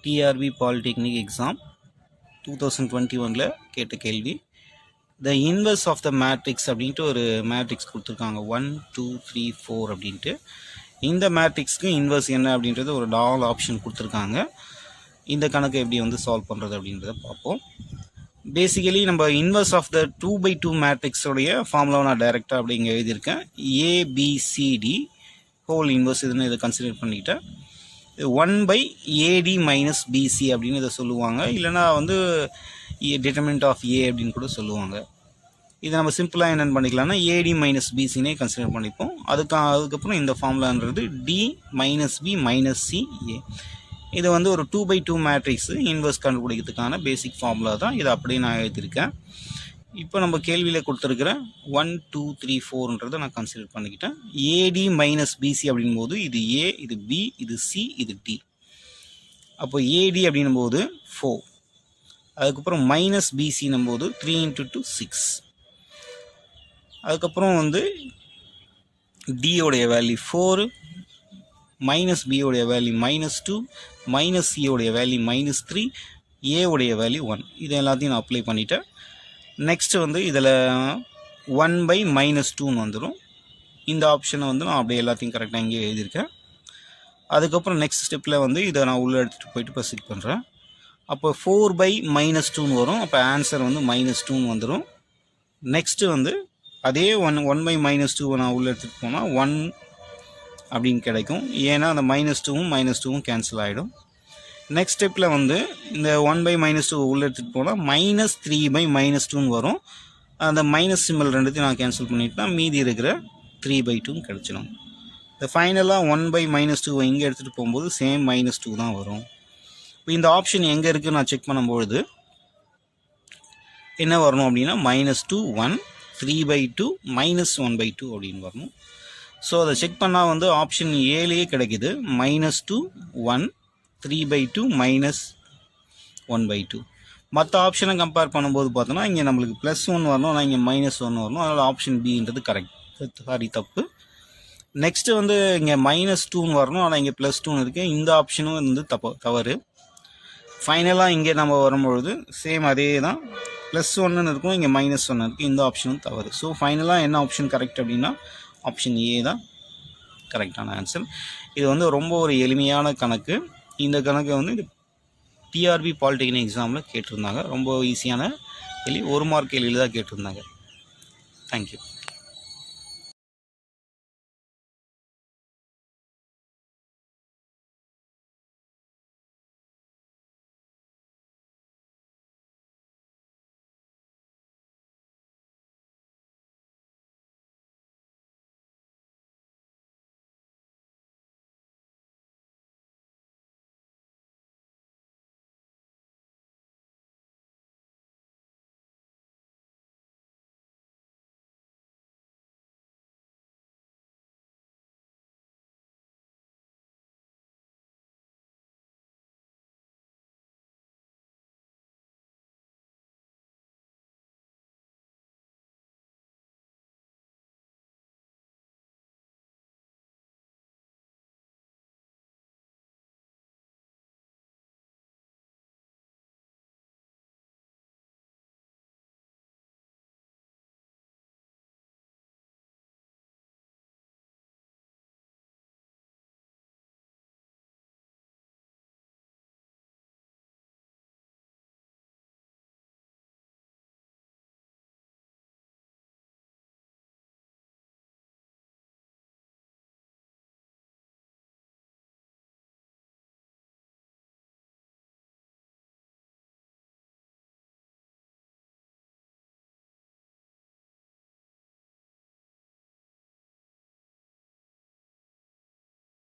TRB polytechnic exam 2021 கேட்ட கேள்வி. The inverse of the matrix அப்படின்ட்டு ஒரு மேட்ரிக்ஸ் கொடுத்துருக்காங்க 1 2 3 4 அப்படின்ட்டு. இந்த மேட்ரிக்ஸ்க்கு இன்வர்ஸ் என்ன அப்படின்றது ஒரு 4 ஆப்ஷன் கொடுத்துருக்காங்க. இந்த கணக்கு எப்படி வந்து சால்வ் பண்ணுறது அப்படின்றத பார்ப்போம். பேசிக்கலி நம்ம இன்வர்ஸ் ஆஃப் த 2/2 மேட்ரிக்ஸோடைய ஃபார்முலாவை நான் டைரெக்டாக அப்படி இங்கே எழுதியிருக்கேன். ஏபிசிடி ஹோல் இன்வர்ஸ் இதுன்னு இதை கன்சிடர் பண்ணிக்கிட்டேன். 1/AD மைனஸ் பிசி அப்படின்னு இதை சொல்லுவாங்க. இல்லைனா வந்து டிட்டர்மினன்ட் ஆஃப் ஏ அப்படின்னு கூட சொல்லுவாங்க. இதை நம்ம சிம்பிளாக என்னென்னு பண்ணிக்கலாம்னா ஏடி மைனஸ் பிசினே கன்சிடர் பண்ணிப்போம். அதுக்கப்புறம் இந்த ஃபார்முலான்றது D minus B minus C A. இது வந்து ஒரு 2/2 மேட்ரிக்ஸ் இன்வர்ஸ் கண்டுபிடிக்கிறதுக்கான பேசிக் ஃபார்முலா தான். இதை அப்படியே நான் எழுதியிருக்கேன். இப்போ நம்ம கேள்வியில் கொடுத்துருக்குற 1 2 3 4ன்றதை நான் கன்சிடர் பண்ணிக்கிட்டேன். ஏடி மைனஸ் பிசி அப்படின் போது இது ஏ, இது பி, இது சி, இது டி. அப்போ ஏடி அப்படின்னும் போது 4. அதுக்கப்புறம் மைனஸ் பிசின்னும் போது 3 × 2 6. அதுக்கப்புறம் வந்து டியோடைய வேல்யூ 4, மைனஸ் பியோடைய வேல்யூ -2, மைனஸ் சியோடைய வேல்யூ -3, ஏவுடைய வேல்யூ 1. இது எல்லாத்தையும் நான் அப்ளை பண்ணிட்டேன். நெக்ஸ்ட்டு வந்து இதில் 1/-2ன்னு வந்துடும். இந்த ஆப்ஷனை வந்து நான் அப்படியே எல்லாத்தையும் கரெக்டாக இங்கே எழுதியிருக்கேன். அதுக்கப்புறம் நெக்ஸ்ட் ஸ்டெப்பில் வந்து இதை நான் உள்ளே எடுத்துகிட்டு போயிட்டு ப்ரொசீட் பண்ணுறேன். அப்போ 4/-2ன்னு வரும். அப்போ ஆன்சர் வந்து -2ன்னு வந்துடும். நெக்ஸ்ட்டு வந்து அதே 1/-2 நான் உள்ளே எடுத்துகிட்டு போனால் 1 அப்படின்னு கிடைக்கும். ஏன்னா அந்த -2வும் கேன்சல் ஆகிடும். நெக்ஸ்ட் ஸ்டெப்பில் வந்து இந்த 1/-2 உள்ளே எடுத்துகிட்டு போனால் -3/-2ன்னு வரும். அந்த மைனஸ் சிம்பிள் ரெண்டுத்தையும் நான் கேன்சல் பண்ணிட்டேன்னா மீதி இருக்கிற 3/2 கிடச்சிடும். இந்த ஃபைனலாக 1/-2 இங்கே எடுத்துகிட்டு போகும்போது சேம் -2 தான் வரும். இப்போ இந்த ஆப்ஷன் எங்கே இருக்குதுன்னு நான் செக் பண்ணும்பொழுது என்ன வரணும் அப்படின்னா -2 1 3/2 -1/2 அப்படின்னு வரணும். ஸோ அதை செக் பண்ணால் வந்து ஆப்ஷன் ஏலேயே கிடைக்குது. -2 1 3/2 -1/2. மற்ற ஆப்ஷனை கம்பேர் பண்ணும்போது பார்த்தோன்னா இங்கே நம்மளுக்கு +1 வரணும், ஆனால் இங்கே -1 வரணும். அதனால் ஆப்ஷன் பின்றது கரெக்ட், தப்பு. நெக்ஸ்ட்டு வந்து இங்கே -2ன்னு வரணும், ஆனால் இங்கே +2ன்னு இருக்குது. இந்த ஆப்ஷனும் வந்து தவறு. ஃபைனலாக இங்கே நம்ம வரும்பொழுது சேம் அதே தான், +1ன்னு இருக்கும், இங்கே -1 இருக்குது. இந்த ஆப்ஷனும் தவறு. ஸோ ஃபைனலாக என்ன ஆப்ஷன் கரெக்ட் அப்படின்னா ஆப்ஷன் ஏ தான் கரெக்டான ஆன்சர். இது வந்து ரொம்ப ஒரு எளிமையான கணக்கு. இந்த கணக்கை வந்து டிஆர்பி பாலிடெக்னிக் எக்ஸாமில் கேட்டிருந்தாங்க. ரொம்ப ஈஸியான கேள்வி, 1 மார்க் கேள்வியில் தான் கேட்டிருந்தாங்க. தேங்க்யூ.